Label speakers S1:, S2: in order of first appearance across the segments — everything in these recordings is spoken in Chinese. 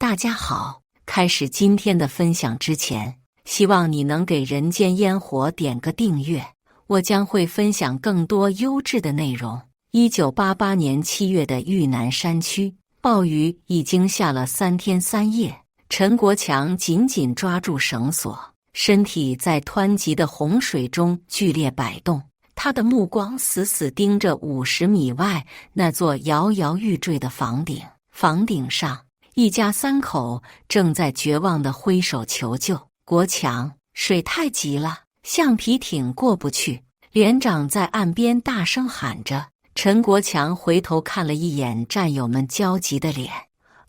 S1: 大家好，开始今天的分享之前，希望你能给人间烟火点个订阅，我将会分享更多优质的内容。1988年7月的豫南山区，暴雨已经下了3天3夜，陈国强紧紧抓住绳索，身体在湍急的洪水中剧烈摆动，他的目光死死盯着50米外那座摇摇欲坠的房顶。房顶上，一家3口正在绝望地挥手求救。国强，水太急了，橡皮艇过不去。连长在岸边大声喊着。陈国强回头看了一眼战友们焦急的脸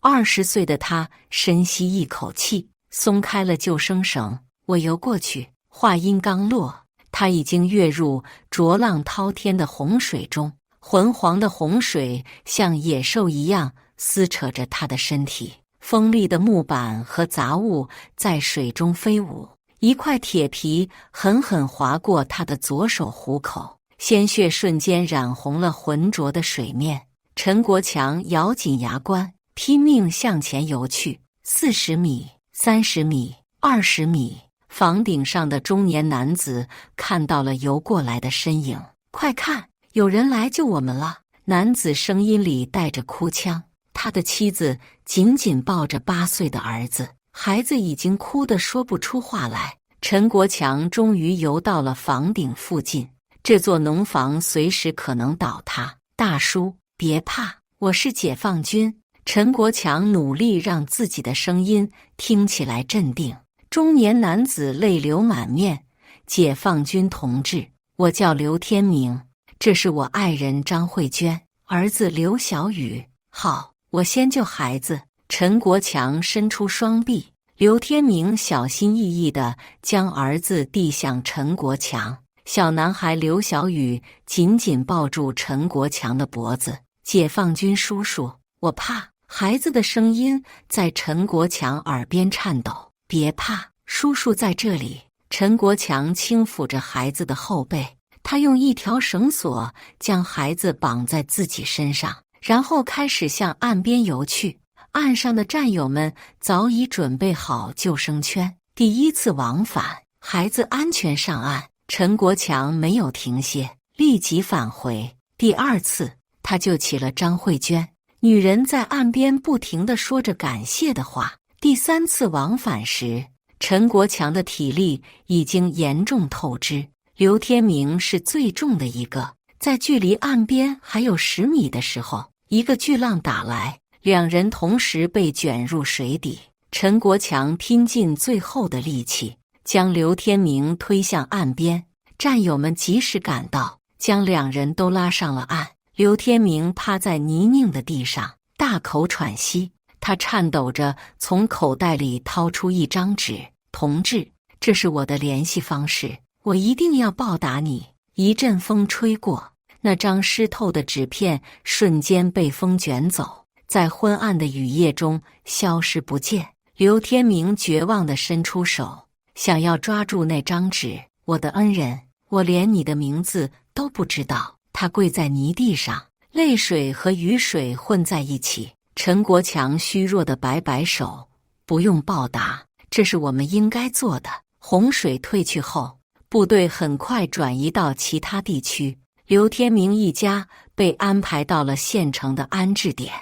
S1: ，20岁的他深吸一口气，松开了救生绳。我游过去。话音刚落，他已经跃入浊浪滔天的洪水中，浑黄的洪水像野兽一样撕扯着他的身体，锋利的木板和杂物在水中飞舞，一块铁皮狠狠划过他的左手虎口，鲜血瞬间染红了浑浊的水面。陈国强咬紧牙关，拼命向前游去。40米、30米、20米，房顶上的中年男子看到了游过来的身影。快看，有人来救我们了！男子声音里带着哭腔。他的妻子紧紧抱着8岁的儿子，孩子已经哭得说不出话来。陈国强终于游到了房顶附近，这座农房随时可能倒塌。大叔，别怕，我是解放军。陈国强努力让自己的声音听起来镇定。中年男子泪流满面，解放军同志，我叫刘天明，这是我爱人张慧娟，儿子刘小雨。好，我先救孩子。陈国强伸出双臂，刘天明小心翼翼地将儿子递向陈国强。小男孩刘小雨紧紧抱住陈国强的脖子。解放军叔叔，我怕。孩子的声音在陈国强耳边颤抖。别怕，叔叔在这里。陈国强轻抚着孩子的后背，他用一条绳索将孩子绑在自己身上，然后开始向岸边游去。岸上的战友们早已准备好救生圈。第一次往返，孩子安全上岸，陈国强没有停歇，立即返回。第2次，他救起了张慧娟，女人在岸边不停地说着感谢的话。第3次往返时，陈国强的体力已经严重透支，刘天明是最重的一个。在距离岸边还有10米的时候，一个巨浪打来，两人同时被卷入水底。陈国强拼尽最后的力气，将刘天明推向岸边。战友们及时赶到，将2人都拉上了岸。刘天明趴在泥泞的地上，大口喘息。他颤抖着从口袋里掏出一张纸。同志，这是我的联系方式，我一定要报答你。一阵风吹过，那张湿透的纸片瞬间被风卷走，在昏暗的雨夜中消失不见。刘天明绝望地伸出手，想要抓住那张纸。我的恩人，我连你的名字都不知道。他跪在泥地上，泪水和雨水混在一起。陈国强虚弱地摆摆手，不用报答，这是我们应该做的。洪水退去后，部队很快转移到其他地区，刘天明一家被安排到了县城的安置点。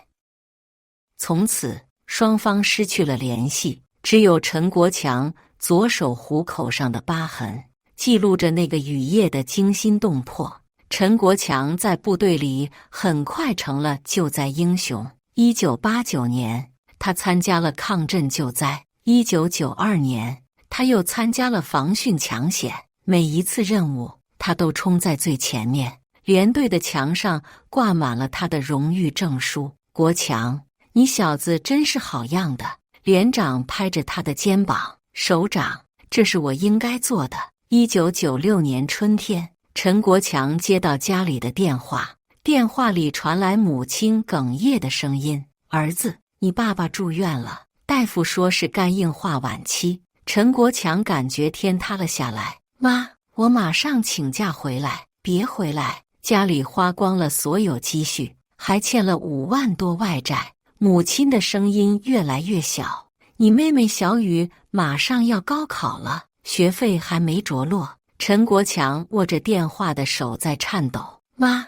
S1: 从此，双方失去了联系，只有陈国强左手虎口上的疤痕，记录着那个雨夜的惊心动魄。陈国强在部队里很快成了救灾英雄。1989年，他参加了抗震救灾。1992年，他又参加了防汛抢险。每一次任务，他都冲在最前面。连队的墙上挂满了他的荣誉证书。国强，你小子真是好样的！连长拍着他的肩膀。首长，这是我应该做的。1996年春天，陈国强接到家里的电话。电话里传来母亲哽咽的声音：“儿子，你爸爸住院了，大夫说是肝硬化晚期。”陈国强感觉天塌了下来。妈，我马上请假回来。别回来，家里花光了所有积蓄，还欠了5万多外债，母亲的声音越来越小。你妹妹小雨马上要高考了，学费还没着落。陈国强握着电话的手在颤抖。妈，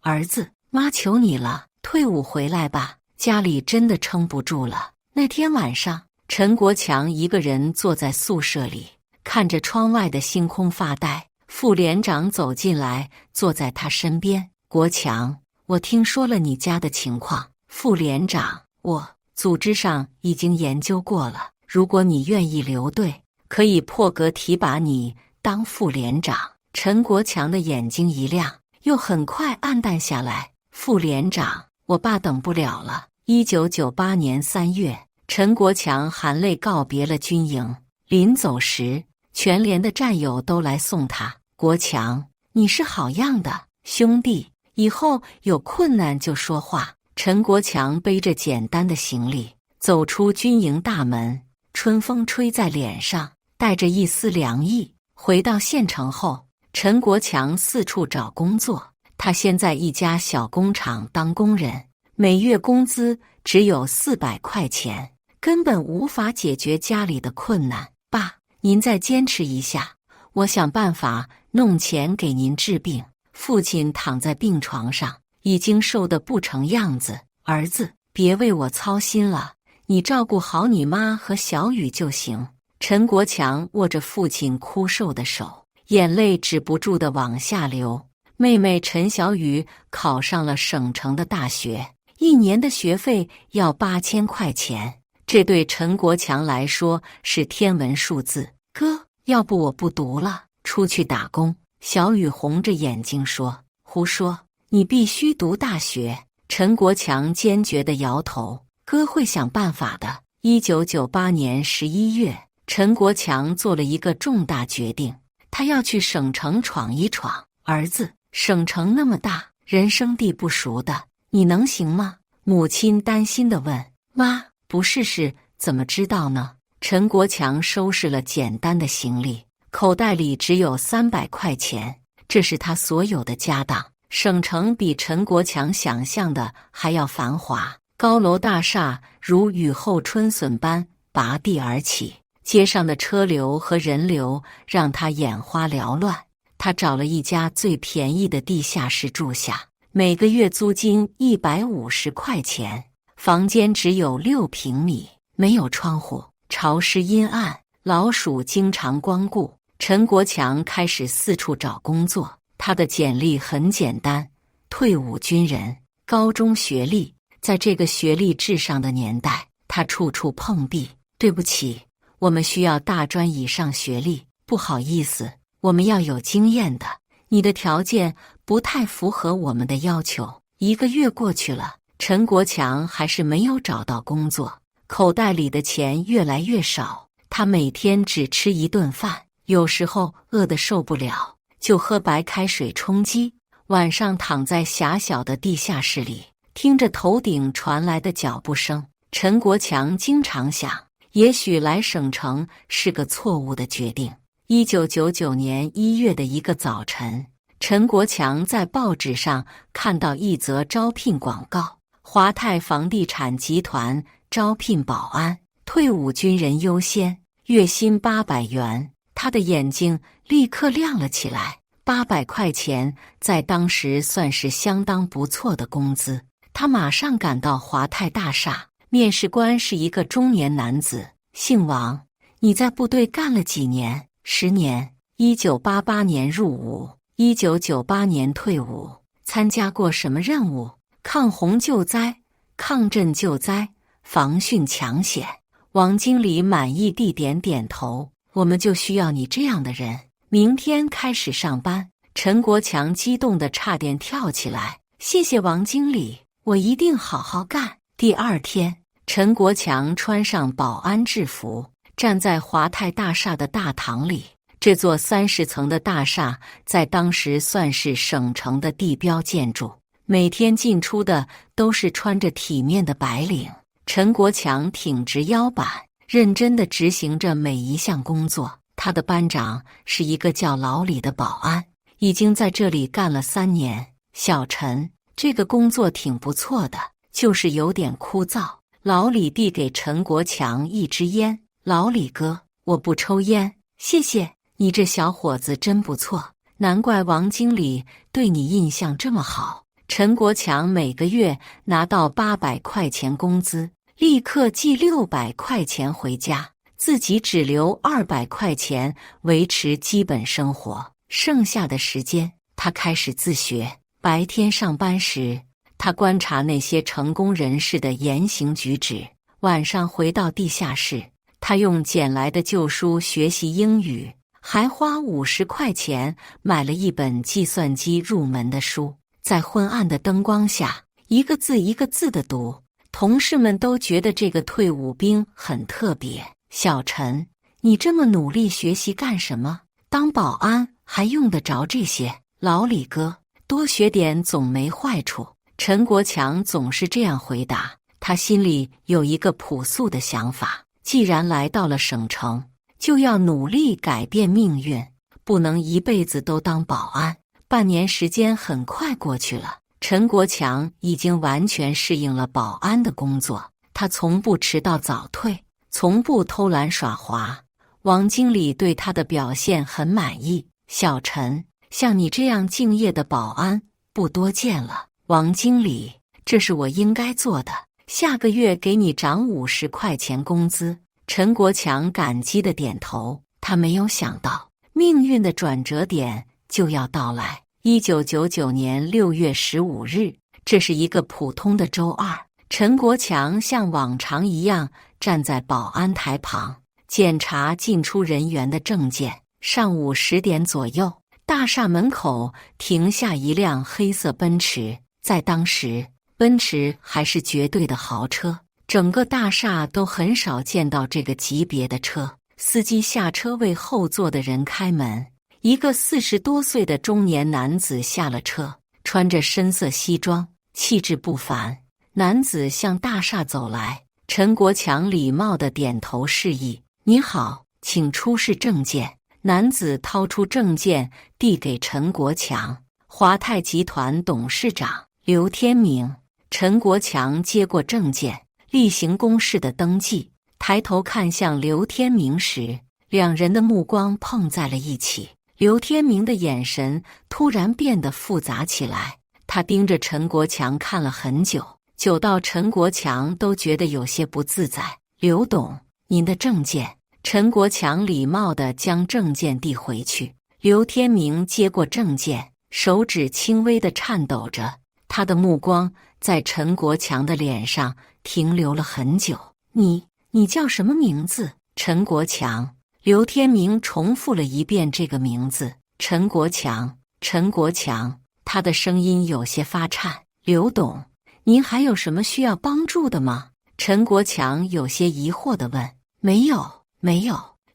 S1: 儿子，妈求你了，退伍回来吧，家里真的撑不住了。那天晚上，陈国强一个人坐在宿舍里，看着窗外的星空发呆。副连长走进来，坐在他身边。国强，我听说了你家的情况。副连长，我组织上已经研究过了，如果你愿意留队，可以破格提拔你当副连长。陈国强的眼睛一亮，又很快暗淡下来。副连长，我爸等不了了。1998年3月，陈国强含泪告别了军营。临走时，全连的战友都来送他。国强，你是好样的，兄弟，以后有困难就说话。陈国强背着简单的行李走出军营大门，春风吹在脸上，带着一丝凉意。回到县城后，陈国强四处找工作。他先在一家小工厂当工人，每月工资只有400块钱，根本无法解决家里的困难。爸，您再坚持一下，我想办法弄钱给您治病。父亲躺在病床上，已经瘦得不成样子。儿子，别为我操心了，你照顾好你妈和小雨就行。陈国强握着父亲枯瘦的手，眼泪止不住地往下流。妹妹陈小雨考上了省城的大学，1年的学费要8000块钱，这对陈国强来说是天文数字。哥，要不我不读了，出去打工。小雨红着眼睛说：胡说，你必须读大学。陈国强坚决地摇头：哥会想办法的。1998年11月，陈国强做了一个重大决定，他要去省城闯一闯。儿子，省城那么大，人生地不熟的，你能行吗？母亲担心地问。妈，不试试怎么知道呢？陈国强收拾了简单的行李，口袋里只有300块钱，这是他所有的家当。省城比陈国强想象的还要繁华，高楼大厦如雨后春笋般拔地而起，街上的车流和人流让他眼花缭乱。他找了一家最便宜的地下室住下，每个月租金150块钱，房间只有6平米，没有窗户，潮湿阴暗，老鼠经常光顾。陈国强开始四处找工作。他的简历很简单，退伍军人，高中学历。在这个学历至上的年代，他处处碰壁。对不起，我们需要大专以上学历。不好意思，我们要有经验的。你的条件不太符合我们的要求。1个月过去了，陈国强还是没有找到工作，口袋里的钱越来越少。他每天只吃1顿饭，有时候饿得受不了，就喝白开水充饥。晚上躺在狭小的地下室里，听着头顶传来的脚步声，陈国强经常想，也许来省城是个错误的决定。1999年1月的一个早晨，陈国强在报纸上看到一则招聘广告：华泰房地产集团招聘保安，退伍军人优先，月薪800元。他的眼睛立刻亮了起来。800块钱在当时算是相当不错的工资。他马上赶到华泰大厦，面试官是一个中年男子，姓王。你在部队干了几年？10年。1988年入伍，1998年退伍。参加过什么任务？抗洪救灾、抗震救灾、防汛抢险。王经理满意地点点头。我们就需要你这样的人，明天开始上班。陈国强激动得差点跳起来。谢谢王经理，我一定好好干。第2天，陈国强穿上保安制服，站在华泰大厦的大堂里。这座30层的大厦在当时算是省城的地标建筑，每天进出的都是穿着体面的白领。陈国强挺直腰板，认真地执行着每一项工作。他的班长是一个叫老李的保安，已经在这里干了3年。小陈，这个工作挺不错的，就是有点枯燥。老李递给陈国强一支烟：“老李哥，我不抽烟，谢谢。你这小伙子真不错，难怪王经理对你印象这么好。”陈国强每个月拿到800块钱工资，立刻寄600块钱回家，自己只留200块钱维持基本生活。剩下的时间，他开始自学。白天上班时，他观察那些成功人士的言行举止；晚上回到地下室，他用捡来的旧书学习英语，还花50块钱买了一本计算机入门的书，在昏暗的灯光下，一个字一个字地读。同事们都觉得这个退伍兵很特别。小陈，你这么努力学习干什么？当保安还用得着这些？老李哥，多学点总没坏处。陈国强总是这样回答。他心里有一个朴素的想法，既然来到了省城，就要努力改变命运，不能一辈子都当保安。半年时间很快过去了，陈国强已经完全适应了保安的工作。他从不迟到早退，从不偷懒耍滑。王经理对他的表现很满意。小陈，像你这样敬业的保安不多见了。王经理，这是我应该做的，下个月给你涨50块钱工资。陈国强感激地点头。他没有想到，命运的转折点就要到来。1999年6月15日，这是一个普通的周二，陈国强像往常一样站在保安台旁，检查进出人员的证件。上午10点左右，大厦门口停下一辆黑色奔驰。在当时，奔驰还是绝对的豪车，整个大厦都很少见到这个级别的车。司机下车为后座的人开门，一个40多岁的中年男子下了车，穿着深色西装，气质不凡。男子向大厦走来，陈国强礼貌地点头示意：“你好，请出示证件。”男子掏出证件递给陈国强：“华泰集团董事长刘天明。”陈国强接过证件，例行公事的登记，抬头看向刘天明时，两人的目光碰在了一起。刘天明的眼神突然变得复杂起来，他盯着陈国强看了很久，久到陈国强都觉得有些不自在。“刘董，您的证件。”陈国强礼貌地将证件递回去。刘天明接过证件，手指轻微地颤抖着，他的目光在陈国强的脸上停留了很久。你叫什么名字？”陈国强。刘天明重复了一遍这个名字：陈国强。陈国强，他的声音有些发颤。“刘董，您还有什么需要帮助的吗？”陈国强有些疑惑地问。“没有。”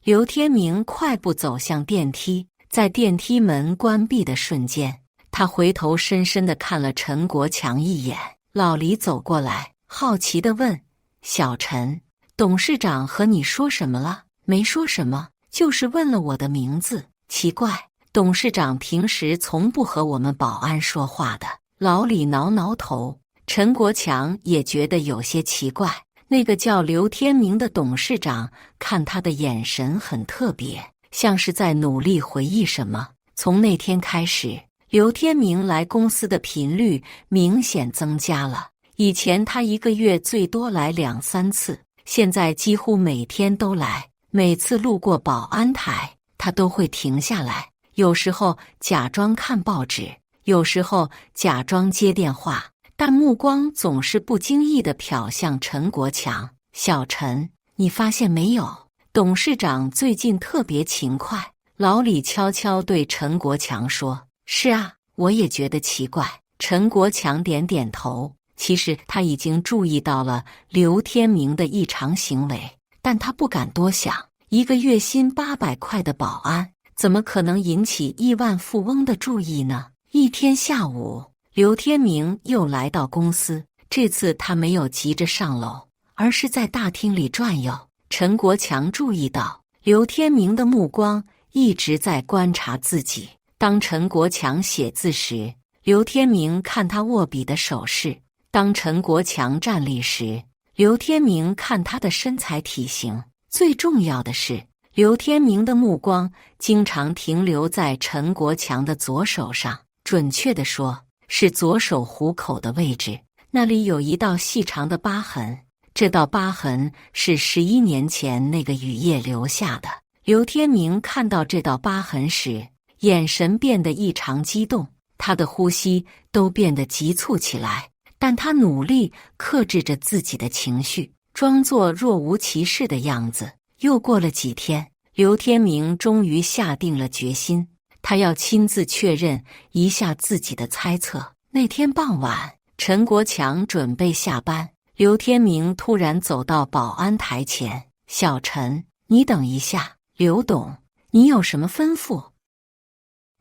S1: 刘天明快步走向电梯，在电梯门关闭的瞬间，他回头深深地看了陈国强一眼。老李走过来，好奇地问：“小陈，董事长和你说什么了？”“没说什么，就是问了我的名字。”“奇怪，董事长平时从不和我们保安说话的。”老李挠挠头。陈国强也觉得有些奇怪。那个叫刘天明的董事长看他的眼神很特别，像是在努力回忆什么。从那天开始，刘天明来公司的频率明显增加了。以前他一个月最多来2、3次，现在几乎每天都来。每次路过保安台，他都会停下来，有时候假装看报纸，有时候假装接电话，但目光总是不经意地瞟向陈国强。“小陈，你发现没有？董事长最近特别勤快。”老李悄悄对陈国强说。“是啊，我也觉得奇怪。”陈国强点点头。其实他已经注意到了刘天明的异常行为，但他不敢多想。一个月薪800块的保安，怎么可能引起亿万富翁的注意呢？一天下午，刘天明又来到公司，这次他没有急着上楼，而是在大厅里转悠。陈国强注意到刘天明的目光一直在观察自己。当陈国强写字时，刘天明看他握笔的手势，当陈国强站立时，刘天明看他的身材体型，最重要的是，刘天明的目光经常停留在陈国强的左手上，准确地说，是左手虎口的位置，那里有一道细长的疤痕。这道疤痕是11年前那个雨夜留下的。刘天明看到这道疤痕时，眼神变得异常激动，他的呼吸都变得急促起来，但他努力克制着自己的情绪，装作若无其事的样子。又过了几天，刘天明终于下定了决心，他要亲自确认一下自己的猜测。那天傍晚，陈国强准备下班，刘天明突然走到保安台前：“小陈，你等一下。刘董，你有什么吩咐？”“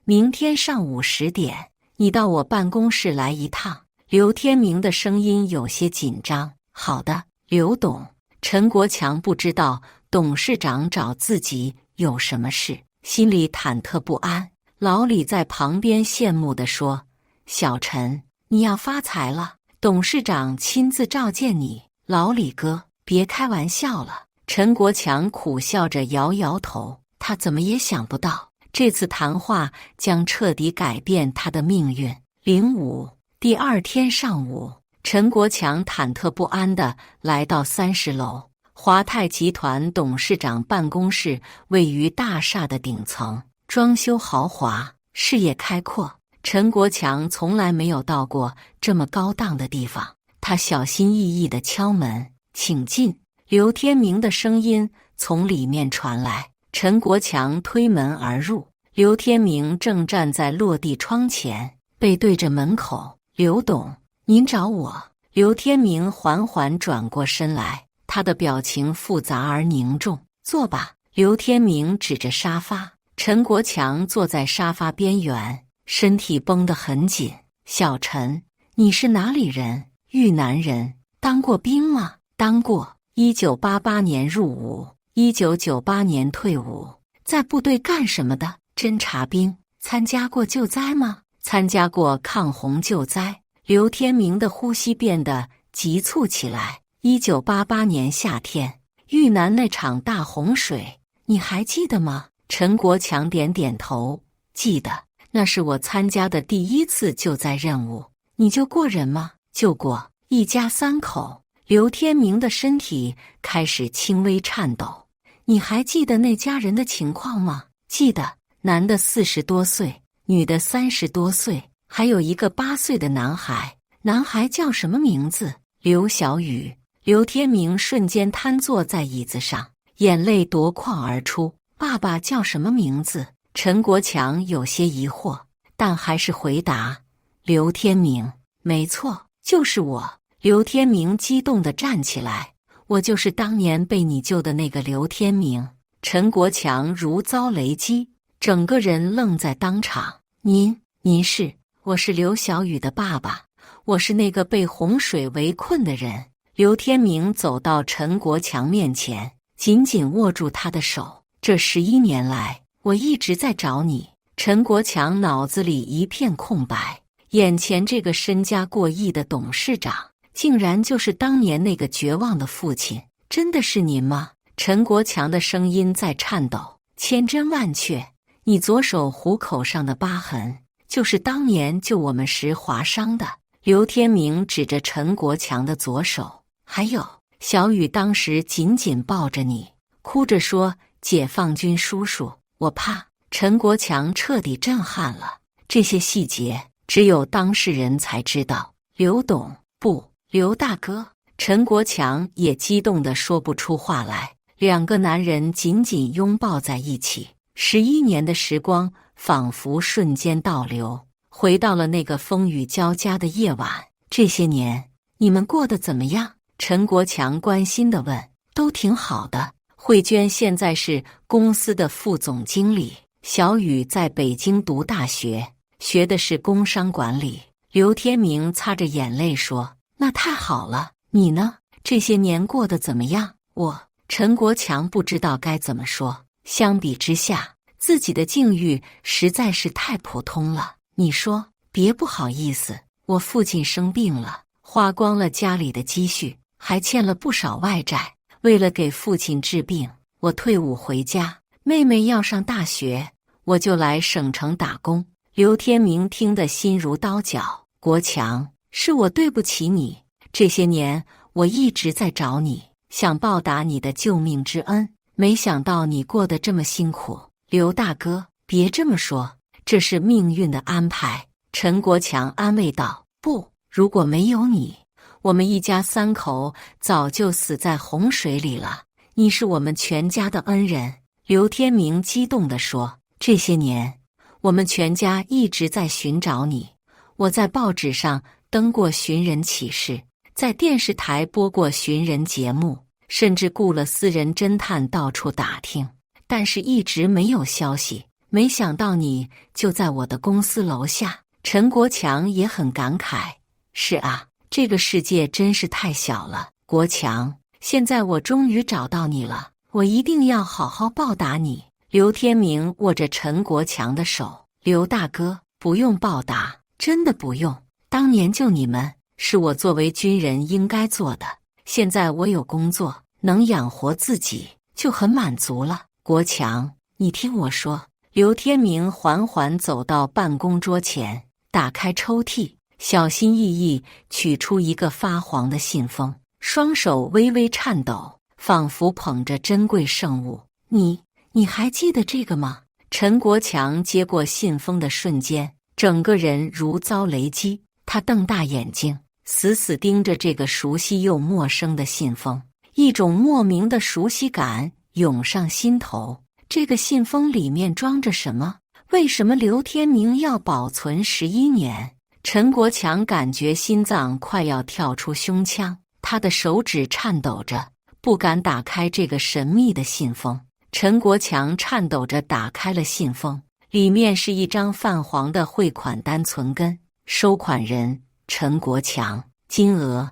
S1: 明天上午10点，你到我办公室来一趟。”刘天明的声音有些紧张。“好的，刘董。”陈国强不知道董事长找自己有什么事，心里忐忑不安。老李在旁边羡慕地说：“小陈，你要发财了，董事长亲自召见你。”“老李哥，别开玩笑了。”陈国强苦笑着摇摇头，他怎么也想不到，这次谈话将彻底改变他的命运。第二天上午，陈国强忐忑不安地来到30楼。华泰集团董事长办公室位于大厦的顶层，装修豪华，视野开阔。陈国强从来没有到过这么高档的地方，他小心翼翼地敲门：“请进。”刘天明的声音从里面传来。陈国强推门而入，刘天明正站在落地窗前，背对着门口。“刘董，您找我？”刘天明缓缓转过身来，他的表情复杂而凝重。“坐吧。”刘天明指着沙发。陈国强坐在沙发边缘，身体绷得很紧。“小陈，你是哪里人？”“豫南人。”“当过兵吗？”“当过。1988年入伍，1998年退伍。”“在部队干什么的？”“侦察兵。”“参加过救灾吗？”“参加过抗洪救灾。”刘天明的呼吸变得急促起来。1988年夏天，豫南那场大洪水，你还记得吗？陈国强点点头，记得，那是我参加的第一次救灾任务。你救过人吗？救过，一家3口。刘天明的身体开始轻微颤抖。你还记得那家人的情况吗？记得，男的40多岁，女的30多岁，还有一个8岁的男孩。男孩叫什么名字？刘小雨。刘天明瞬间瘫坐在椅子上，眼泪夺眶而出。爸爸叫什么名字？陈国强有些疑惑，但还是回答：刘天明。没错，就是我。刘天明激动地站起来，我就是当年被你救的那个刘天明。陈国强如遭雷击，整个人愣在当场。您是？我是刘小雨的爸爸，我是那个被洪水围困的人。刘天明走到陈国强面前，紧紧握住他的手。这11年来，我一直在找你。陈国强脑子里一片空白，眼前这个身家过亿的董事长，竟然就是当年那个绝望的父亲。真的是您吗？陈国强的声音在颤抖。千真万确，你左手虎口上的疤痕，就是当年救我们时划伤的。刘天明指着陈国强的左手。还有，小雨当时紧紧抱着你，哭着说：“解放军叔叔，我怕。”陈国强彻底震撼了，这些细节只有当事人才知道。刘董，不，刘大哥。陈国强也激动地说不出话来。两个男人紧紧拥抱在一起，11年的时光仿佛瞬间倒流，回到了那个风雨交加的夜晚。这些年，你们过得怎么样？陈国强关心地问。都挺好的。慧娟现在是公司的副总经理，小雨在北京读大学，学的是工商管理。刘天明擦着眼泪说：“那太好了，你呢？这些年过得怎么样？”陈国强不知道该怎么说。相比之下，自己的境遇实在是太普通了。你说，别不好意思，我父亲生病了，花光了家里的积蓄，还欠了不少外债。为了给父亲治病，我退伍回家。妹妹要上大学，我就来省城打工。刘天明听得心如刀绞。国强，是我对不起你，这些年我一直在找你，想报答你的救命之恩，没想到你过得这么辛苦。刘大哥，别这么说，这是命运的安排。陈国强安慰道。不，如果没有你，我们一家3口早就死在洪水里了。你是我们全家的恩人。刘天明激动地说。这些年，我们全家一直在寻找你。我在报纸上登过寻人启事，在电视台播过寻人节目，甚至雇了私人侦探到处打听，但是一直没有消息。没想到你就在我的公司楼下。陈国强也很感慨。是啊，这个世界真是太小了。国强，现在我终于找到你了，我一定要好好报答你。刘天明握着陈国强的手。刘大哥，不用报答，真的不用。当年救你们是我作为军人应该做的，现在我有工作，能养活自己，就很满足了。国强，你听我说。刘天明缓缓走到办公桌前，打开抽屉，小心翼翼取出一个发黄的信封，双手微微颤抖，仿佛捧着珍贵圣物。你还记得这个吗？陈国强接过信封的瞬间，整个人如遭雷击。他瞪大眼睛，死死盯着这个熟悉又陌生的信封，一种莫名的熟悉感涌上心头。这个信封里面装着什么？为什么刘天明要保存11年？陈国强感觉心脏快要跳出胸腔，他的手指颤抖着，不敢打开这个神秘的信封。陈国强颤抖着打开了信封，里面是一张泛黄的汇款单存根，收款人陈国强，金额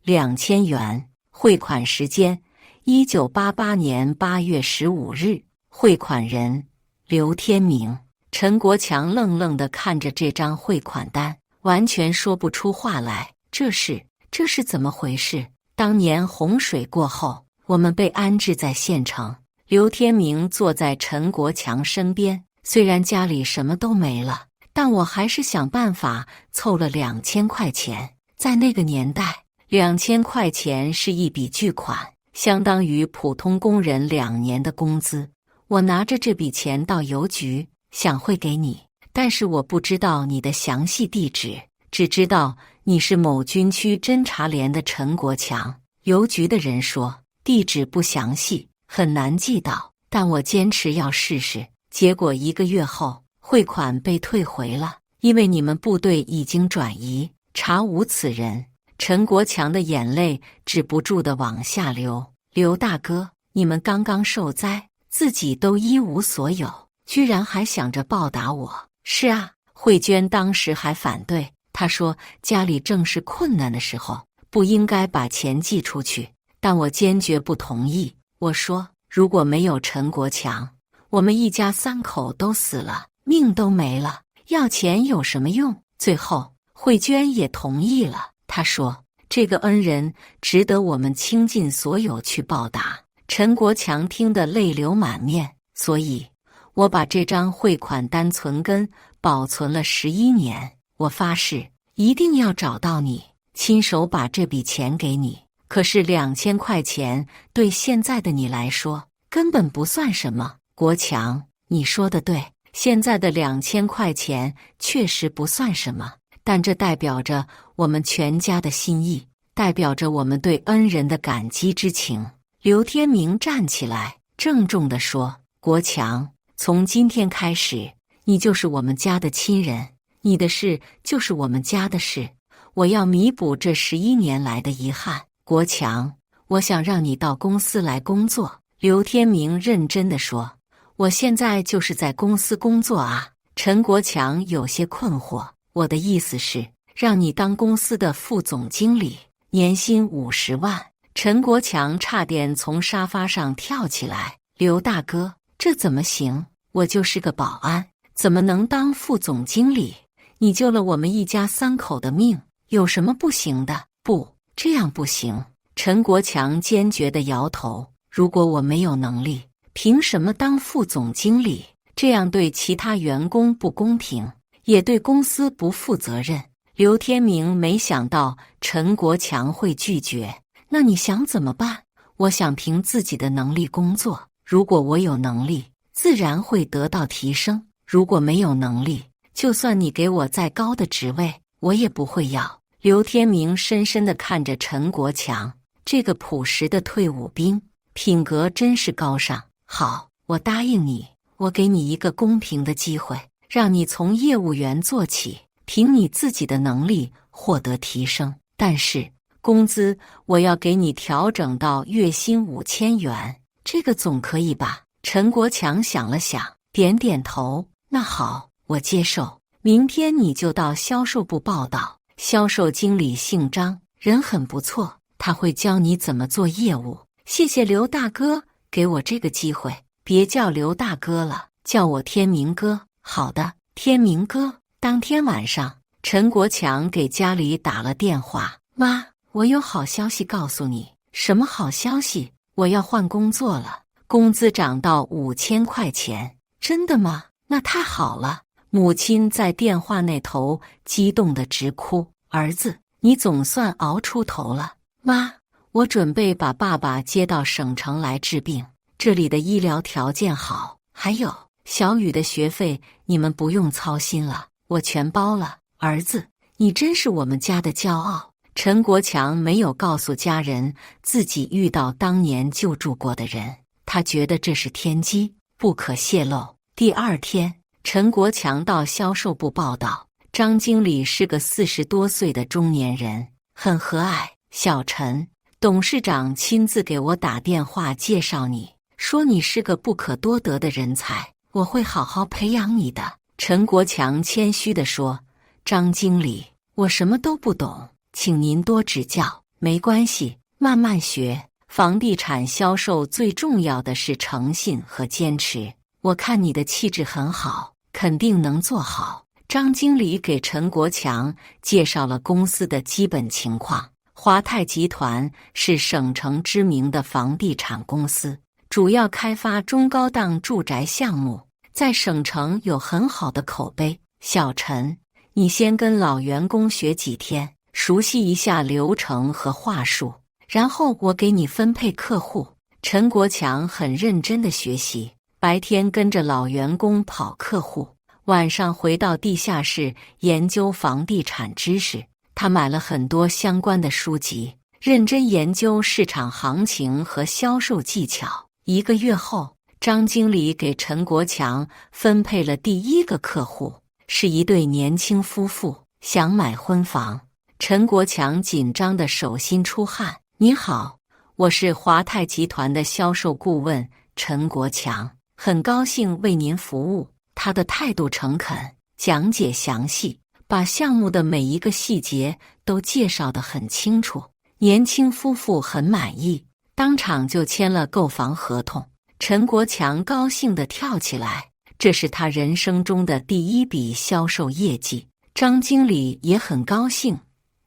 S1: 2000元，汇款时间1988年8月15日，汇款人刘天明。陈国强愣愣地看着这张汇款单，完全说不出话来。这是怎么回事？当年洪水过后，我们被安置在县城。刘天明坐在陈国强身边，虽然家里什么都没了，但我还是想办法凑了2000块钱。在那个年代，2000块钱是一笔巨款，相当于普通工人2年的工资。我拿着这笔钱到邮局，想汇给你，但是我不知道你的详细地址，只知道你是某军区侦察连的陈国强。邮局的人说地址不详细，很难记到，但我坚持要试试。结果1个月后，汇款被退回了，因为你们部队已经转移，查无此人。陈国强的眼泪止不住地往下流。刘大哥，你们刚刚受灾，自己都一无所有，居然还想着报答我。是啊，慧娟当时还反对，她说家里正是困难的时候，不应该把钱寄出去，但我坚决不同意。我说，如果没有陈国强，我们一家3口都死了，命都没了，要钱有什么用？最后，慧娟也同意了。她说，这个恩人值得我们倾尽所有去报答。陈国强听得泪流满面，所以我把这张汇款单存根保存了11年。我发誓一定要找到你，亲手把这笔钱给你。可是2000块钱对现在的你来说根本不算什么。国强，你说的对，现在的2000块钱确实不算什么，但这代表着我们全家的心意，代表着我们对恩人的感激之情。刘天明站起来，郑重地说，国强，从今天开始，你就是我们家的亲人，你的事就是我们家的事，我要弥补这11年来的遗憾。国强，我想让你到公司来工作。刘天明认真地说，我现在就是在公司工作啊。陈国强有些困惑，我的意思是让你当公司的副总经理，年薪50万。陈国强差点从沙发上跳起来，刘大哥，这怎么行？我就是个保安，怎么能当副总经理？你救了我们一家3口的命，有什么不行的？不，这样不行。陈国强坚决地摇头。如果我没有能力，凭什么当副总经理？这样对其他员工不公平，也对公司不负责任。刘天明没想到陈国强会拒绝。那你想怎么办？我想凭自己的能力工作。如果我有能力，自然会得到提升。如果没有能力，就算你给我再高的职位，我也不会要。刘天明深深地看着陈国强，这个朴实的退伍兵，品格真是高尚。好，我答应你，我给你一个公平的机会，让你从业务员做起，凭你自己的能力获得提升。但是工资我要给你调整到月薪5000元，这个总可以吧？陈国强想了想，点点头。那好，我接受。明天你就到销售部报道。销售经理姓张，人很不错，他会教你怎么做业务。谢谢刘大哥给我这个机会，别叫刘大哥了，叫我天明哥。好的，天明哥。当天晚上，陈国强给家里打了电话。妈，我有好消息告诉你。什么好消息？我要换工作了，工资涨到5000块钱。真的吗？那太好了。母亲在电话那头激动得直哭。儿子，你总算熬出头了。妈，我准备把爸爸接到省城来治病，这里的医疗条件好，还有小雨的学费你们不用操心了，我全包了。儿子，你真是我们家的骄傲。陈国强没有告诉家人自己遇到当年救助过的人，他觉得这是天机，不可泄露。第二天，陈国强到销售部报道，张经理是个40多岁的中年人，很和蔼。小陈，董事长亲自给我打电话介绍你，说你是个不可多得的人才，我会好好培养你的。陈国强谦虚地说，张经理，我什么都不懂，请您多指教。没关系，慢慢学。房地产销售最重要的是诚信和坚持，我看你的气质很好，肯定能做好。张经理给陈国强介绍了公司的基本情况。华泰集团是省城知名的房地产公司，主要开发中高档住宅项目，在省城有很好的口碑。小陈，你先跟老员工学几天，熟悉一下流程和话术，然后我给你分配客户。陈国强很认真地学习，白天跟着老员工跑客户，晚上回到地下室研究房地产知识。他买了很多相关的书籍，认真研究市场行情和销售技巧。1个月后，张经理给陈国强分配了第1个客户，是一对年轻夫妇，想买婚房。陈国强紧张的手心出汗。你好，我是华泰集团的销售顾问陈国强，很高兴为您服务。他的态度诚恳，讲解详细，把项目的每一个细节都介绍得很清楚。年轻夫妇很满意，当场就签了购房合同。陈国强高兴地跳起来，这是他人生中的第1笔销售业绩。张经理也很高兴。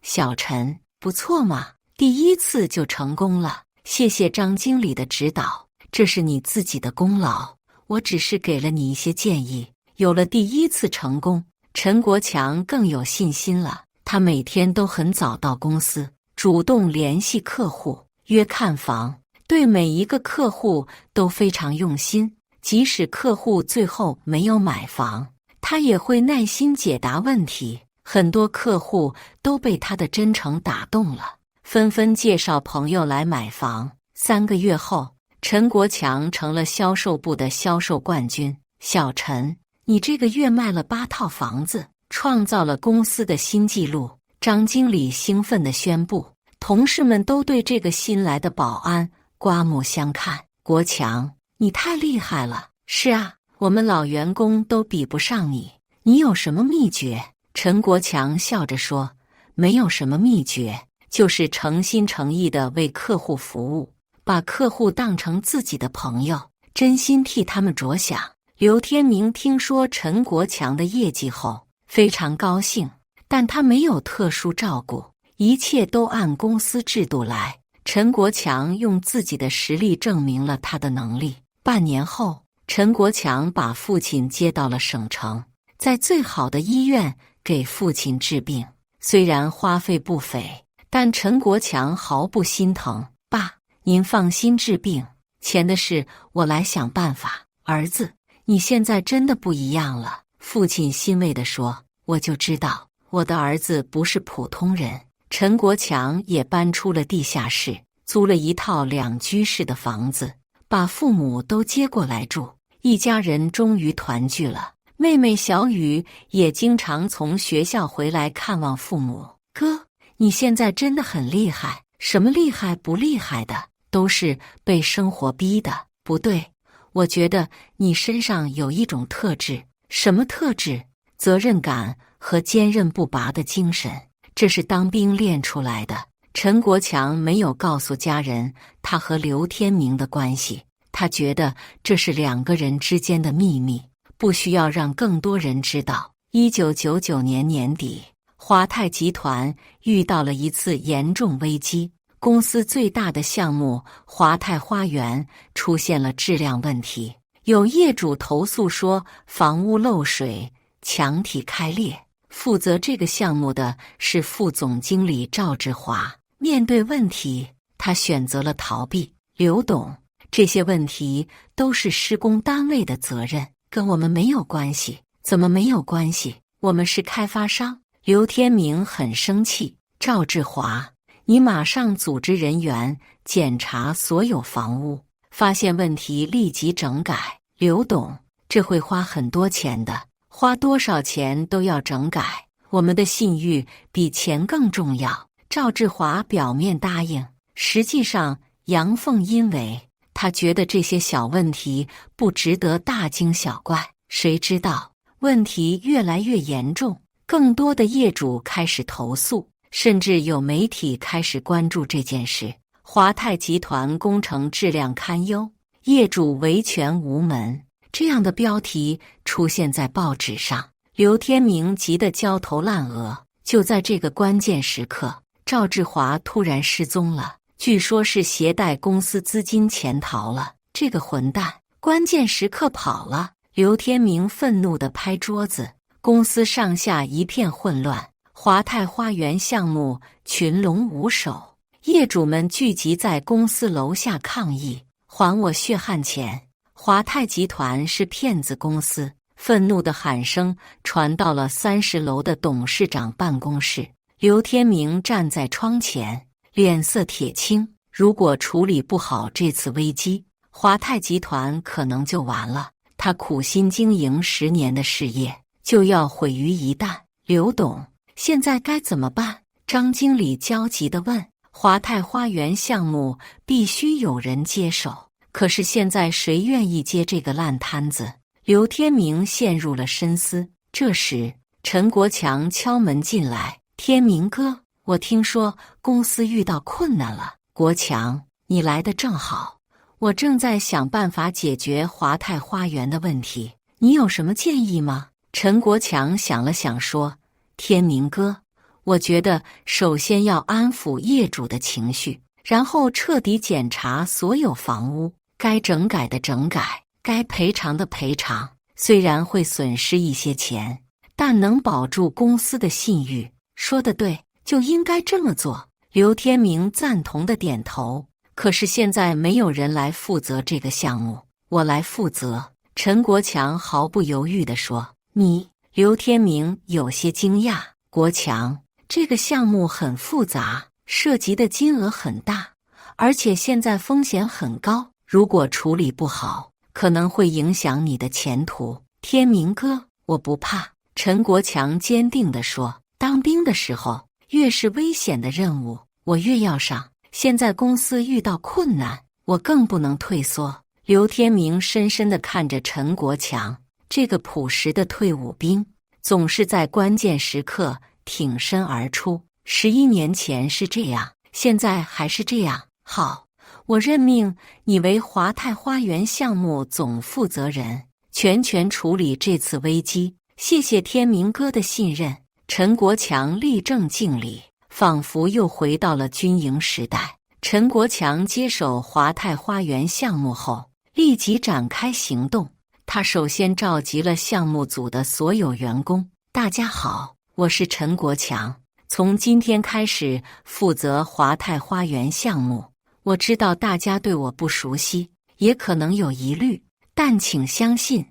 S1: 小陈，不错嘛，第1次就成功了，谢谢张经理的指导，这是你自己的功劳，我只是给了你一些建议。有了第1次成功，陈国强更有信心了。他每天都很早到公司，主动联系客户，约看房，对每一个客户都非常用心。即使客户最后没有买房，他也会耐心解答问题。很多客户都被他的真诚打动了，纷纷介绍朋友来买房。3个月后，陈国强成了销售部的销售冠军。小陈，你这个月卖了8套房子，创造了公司的新纪录。张经理兴奋地宣布，同事们都对这个新来的保安刮目相看。国强，你太厉害了。是啊，我们老员工都比不上你，你有什么秘诀？陈国强笑着说，没有什么秘诀，就是诚心诚意地为客户服务，把客户当成自己的朋友，真心替他们着想。刘天明听说陈国强的业绩后非常高兴，但他没有特殊照顾，一切都按公司制度来。陈国强用自己的实力证明了他的能力。半年后，陈国强把父亲接到了省城，在最好的医院给父亲治病。虽然花费不菲，但陈国强毫不心疼。爸，您放心治病，钱的事我来想办法。儿子，你现在真的不一样了。父亲欣慰地说，我就知道我的儿子不是普通人。陈国强也搬出了地下室，租了一套2居室的房子，把父母都接过来住。一家人终于团聚了。妹妹小雨也经常从学校回来看望父母。哥，你现在真的很厉害，什么厉害不厉害的，都是被生活逼的。不对，我觉得你身上有一种特质。什么特质？责任感和坚韧不拔的精神，这是当兵练出来的。陈国强没有告诉家人他和刘天明的关系，他觉得这是2个人之间的秘密，不需要让更多人知道。1999年年底，华泰集团遇到了一次严重危机，公司最大的项目华泰花园出现了质量问题，有业主投诉说房屋漏水、墙体开裂。负责这个项目的是副总经理赵志华。面对问题，他选择了逃避。刘董，这些问题都是施工单位的责任，跟我们没有关系。怎么没有关系？我们是开发商。刘天明很生气。赵志华，你马上组织人员检查所有房屋，发现问题立即整改。刘董，这会花很多钱的，花多少钱都要整改，我们的信誉比钱更重要。赵志华表面答应，实际上阳奉阴违。他觉得这些小问题不值得大惊小怪。谁知道问题越来越严重，更多的业主开始投诉，甚至有媒体开始关注这件事。华泰集团工程质量堪忧，业主维权无门，这样的标题出现在报纸上。刘天明急得焦头烂额。就在这个关键时刻，赵志华突然失踪了，据说是携带公司资金潜逃了。这个混蛋，关键时刻跑了！刘天明愤怒地拍桌子。公司上下一片混乱，华泰花园项目群龙无首，业主们聚集在公司楼下抗议，还我血汗钱！华泰集团是骗子公司！愤怒的喊声传到了30楼的董事长办公室。刘天明站在窗前，脸色铁青。如果处理不好这次危机，华泰集团可能就完了。他苦心经营10年的事业就要毁于一旦。刘董，现在该怎么办？张经理焦急地问。华泰花园项目必须有人接手，可是现在谁愿意接这个烂摊子？刘天明陷入了深思。这时，陈国强敲门进来。天明哥，我听说公司遇到困难了。国强，你来得正好，我正在想办法解决华泰花园的问题，你有什么建议吗？陈国强想了想说，天明哥，我觉得首先要安抚业主的情绪，然后彻底检查所有房屋，该整改的整改，该赔偿的赔偿。虽然会损失一些钱，但能保住公司的信誉。说得对，就应该这么做。刘天明赞同的点头。可是现在没有人来负责这个项目，我来负责。陈国强毫不犹豫地说。你？刘天明有些惊讶。国强，这个项目很复杂，涉及的金额很大，而且现在风险很高，如果处理不好，可能会影响你的前途。天明哥，我不怕。陈国强坚定地说。当兵的时候，越是危险的任务，我越要上。现在公司遇到困难，我更不能退缩。刘天明深深地看着陈国强，这个朴实的退伍兵，总是在关键时刻挺身而出。11年前是这样，现在还是这样。好，我任命你为华泰花园项目总负责人，全权处理这次危机。谢谢天明哥的信任。陈国强立正敬礼。仿佛又回到了军营时代。陈国强接手华泰花园项目后，立即展开行动。他首先召集了项目组的所有员工。大家好，我是陈国强，从今天开始负责华泰花园项目。我知道大家对我不熟悉，也可能有疑虑，但请相信，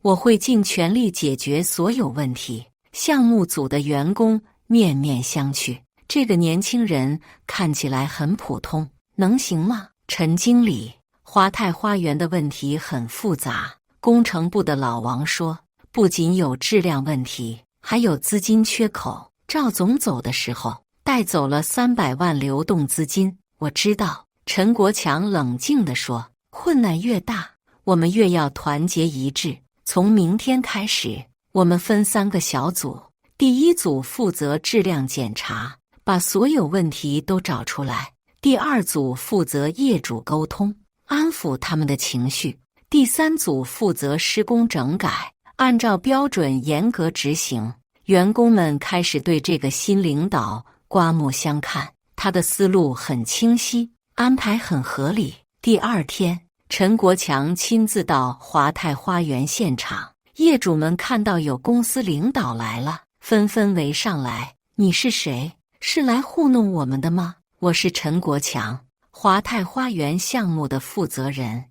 S1: 我会尽全力解决所有问题。项目组的员工面面相觑。这个年轻人看起来很普通，能行吗？陈经理，华泰花园的问题很复杂。工程部的老王说，不仅有质量问题，还有资金缺口。赵总走的时候，带走了300万流动资金。我知道，陈国强冷静地说，困难越大，我们越要团结一致。从明天开始，我们分3个小组，第一组负责质量检查，把所有问题都找出来；第2组负责业主沟通，安抚他们的情绪；第3组负责施工整改，按照标准严格执行。员工们开始对这个新领导刮目相看，他的思路很清晰，安排很合理。第2天，陈国强亲自到华泰花园现场，业主们看到有公司领导来了，纷纷围上来。你是谁？是来糊弄我们的吗？我是陈国强，华泰花园项目的负责人。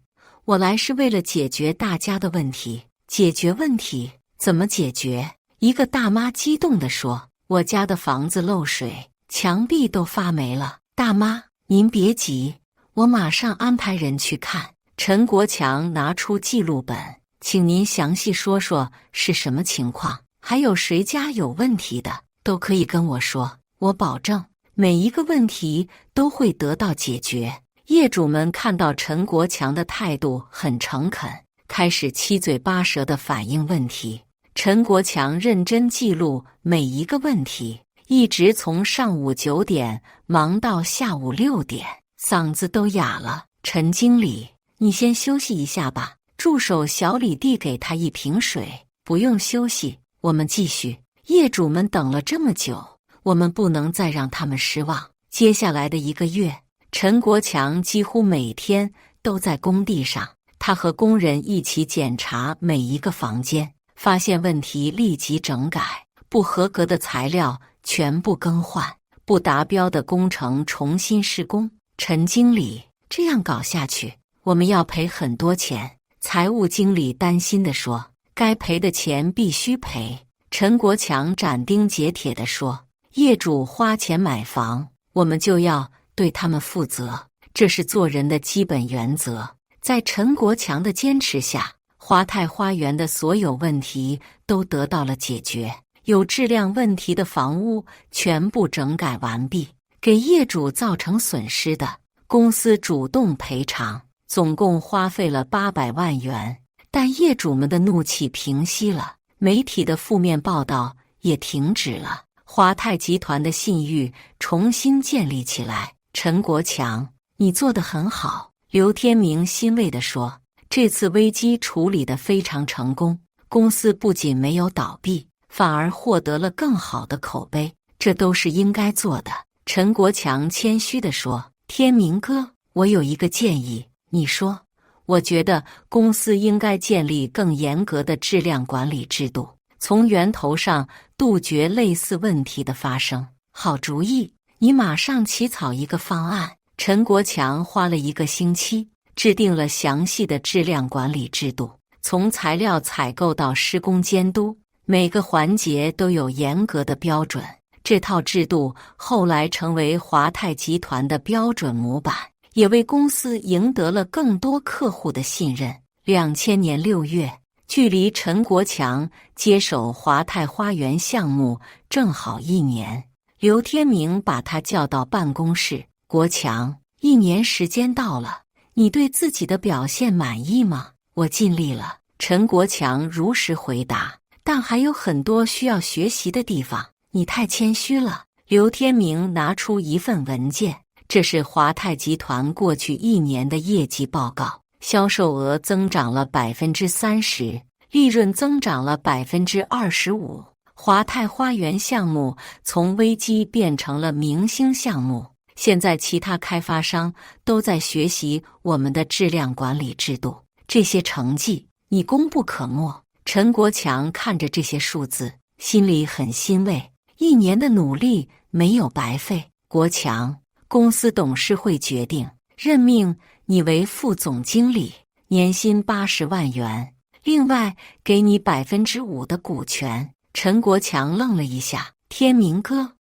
S1: 我来是为了解决大家的问题。解决问题？怎么解决？一个大妈激动地说，我家的房子漏水，墙壁都发霉了。大妈，您别急，我马上安排人去看。陈国强拿出记录本，请您详细说说是什么情况，还有谁家有问题的，都可以跟我说。我保证每一个问题都会得到解决。业主们看到陈国强的态度很诚恳，开始七嘴八舌地反映问题。陈国强认真记录每一个问题，一直从上午9点忙到下午6点，嗓子都哑了。陈经理，你先休息一下吧。助手小李递给他一瓶水。不用休息，我们继续。业主们等了这么久，我们不能再让他们失望。接下来的1个月，陈国强几乎每天都在工地上，他和工人一起检查每一个房间，发现问题立即整改，不合格的材料全部更换，不达标的工程重新施工。陈经理，这样搞下去，我们要赔很多钱。财务经理担心地说，该赔的钱必须赔。陈国强斩钉截铁地说，业主花钱买房，我们就要对他们负责，这是做人的基本原则。在陈国强的坚持下，华泰花园的所有问题都得到了解决，有质量问题的房屋全部整改完毕，给业主造成损失的，公司主动赔偿，总共花费了800万元。但业主们的怒气平息了，媒体的负面报道也停止了，华泰集团的信誉重新建立起来。陈国强，你做得很好。刘天明欣慰地说，这次危机处理得非常成功，公司不仅没有倒闭，反而获得了更好的口碑，这都是应该做的。陈国强谦虚地说，天明哥，我有一个建议。你说。我觉得公司应该建立更严格的质量管理制度，从源头上杜绝类似问题的发生。好主意，你马上起草一个方案。陈国强花了1个星期，制定了详细的质量管理制度，从材料采购到施工监督，每个环节都有严格的标准。这套制度后来成为华泰集团的标准模板，也为公司赢得了更多客户的信任。2000年6月，距离陈国强接手华泰花园项目正好1年。刘天明把他叫到办公室，国强，1年时间到了，你对自己的表现满意吗？我尽力了。陈国强如实回答，但还有很多需要学习的地方。你太谦虚了。刘天明拿出一份文件，这是华泰集团过去1年的业绩报告，销售额增长了30%，利润增长了25%，华泰花园项目从危机变成了明星项目，现在其他开发商都在学习我们的质量管理制度，这些成绩你功不可没。陈国强看着这些数字，心里很欣慰，1年的努力没有白费。国强，公司董事会决定任命你为副总经理，年薪80万元，另外给你5%的股权。陈国强愣了一下，天明哥，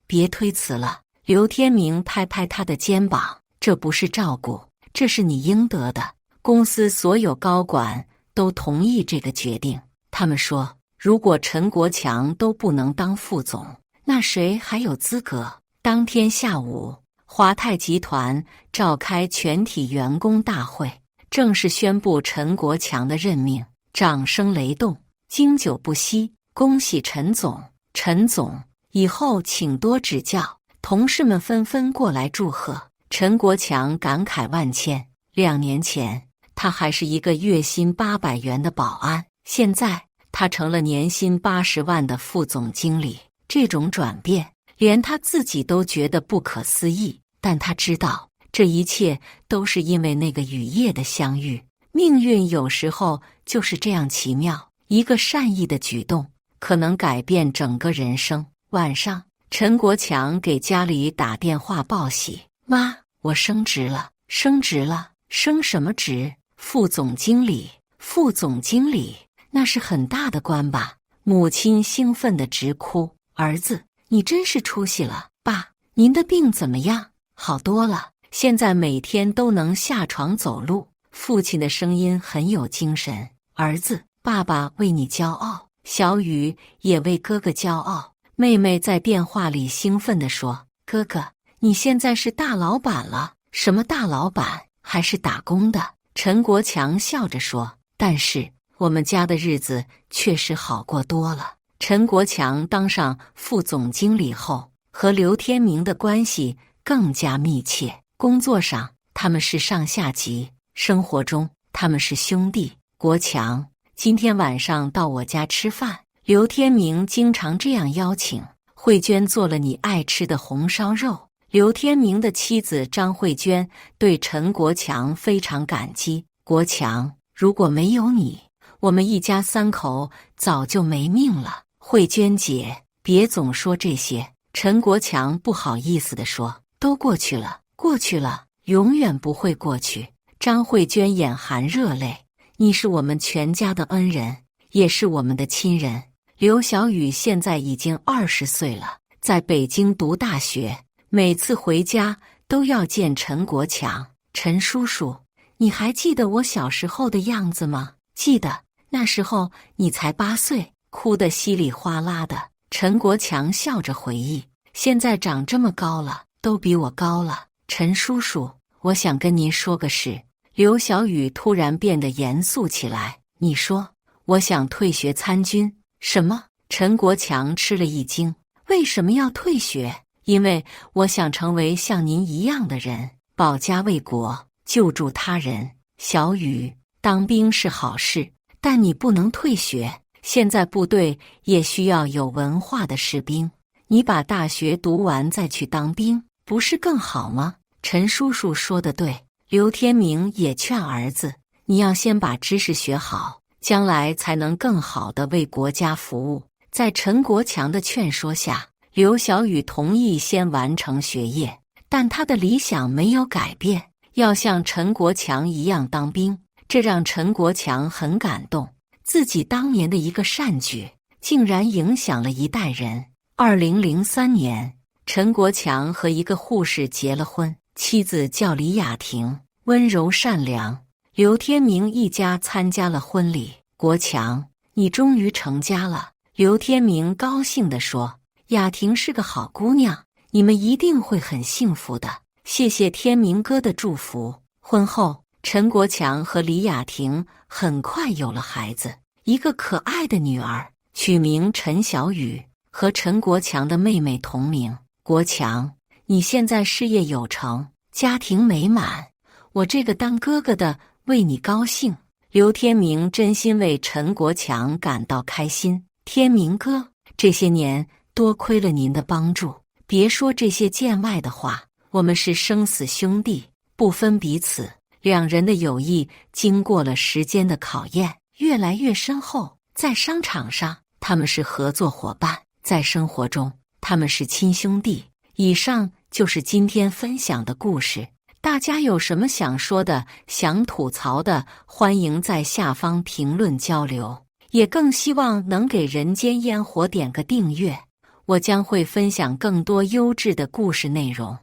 S1: 别推辞了。刘天明拍拍他的肩膀，这不是照顾，这是你应得的。公司所有高管都同意这个决定，他们说，如果陈国强都不能当副总，那谁还有资格？当天下午，华泰集团召开全体员工大会，正式宣布陈国强的任命，掌声雷动，经久不息。恭喜陈总，陈总，以后请多指教。同事们纷纷过来祝贺。陈国强感慨万千，2年前他还是一个月薪800元的保安，现在他成了年薪80万的副总经理。这种转变连他自己都觉得不可思议，但他知道这一切都是因为那个与叶的相遇。命运有时候就是这样奇妙，一个善意的举动可能改变整个人生。晚上，陈国强给家里打电话报喜：妈，我升职了，升职了。升什么职？副总经理。副总经理，那是很大的官吧？母亲兴奋地直哭：儿子，你真是出息了。爸，您的病怎么样？好多了，现在每天都能下床走路。父亲的声音很有精神：儿子，爸爸为你骄傲，小雨也为哥哥骄傲。妹妹在电话里兴奋地说：哥哥，你现在是大老板了。什么大老板？还是打工的。陈国强笑着说：但是我们家的日子确实好过多了。陈国强当上副总经理后，和刘天明的关系更加密切。工作上他们是上下级，生活中他们是兄弟。国强，今天晚上到我家吃饭。刘天明经常这样邀请。慧娟做了你爱吃的红烧肉。刘天明的妻子张慧娟对陈国强非常感激。国强，如果没有你，我们一家3口早就没命了。慧娟姐，别总说这些。陈国强不好意思地说：都过去了，过去了，永远不会过去。张慧娟眼含热泪：你是我们全家的恩人，也是我们的亲人。刘小雨现在已经20岁了，在北京读大学，每次回家都要见陈国强。陈叔叔，你还记得我小时候的样子吗？记得，那时候你才8岁，哭得稀里哗啦的。陈国强笑着回忆：现在长这么高了，都比我高了。陈叔叔，我想跟您说个事。刘小雨突然变得严肃起来：你说。我想退学参军。什么？陈国强吃了一惊。为什么要退学？因为我想成为像您一样的人，保家卫国，救助他人。小雨，当兵是好事，但你不能退学。现在部队也需要有文化的士兵，你把大学读完再去当兵，不是更好吗？陈叔叔说得对。刘天明也劝儿子，你要先把知识学好，将来才能更好地为国家服务。在陈国强的劝说下，刘小雨同意先完成学业，但他的理想没有改变，要像陈国强一样当兵。这让陈国强很感动，自己当年的一个善举，竟然影响了一代人。2003年，陈国强和一个护士结了婚，妻子叫李雅婷，温柔善良。刘天明一家参加了婚礼。国强，你终于成家了。刘天明高兴地说：雅婷是个好姑娘，你们一定会很幸福的。谢谢天明哥的祝福。婚后，陈国强和李雅婷很快有了孩子，一个可爱的女儿，取名陈小雨，和陈国强的妹妹同名。国强，你现在事业有成，家庭美满，我这个当哥哥的为你高兴。刘天明真心为陈国强感到开心。天明哥，这些年多亏了您的帮助，别说这些见外的话，我们是生死兄弟，不分彼此。两人的友谊经过了时间的考验，越来越深厚。在商场上，他们是合作伙伴；在生活中，他们是亲兄弟。以上就是今天分享的故事。大家有什么想说的、想吐槽的，欢迎在下方评论交流。也更希望能给人间烟火点个订阅，我将会分享更多优质的故事内容。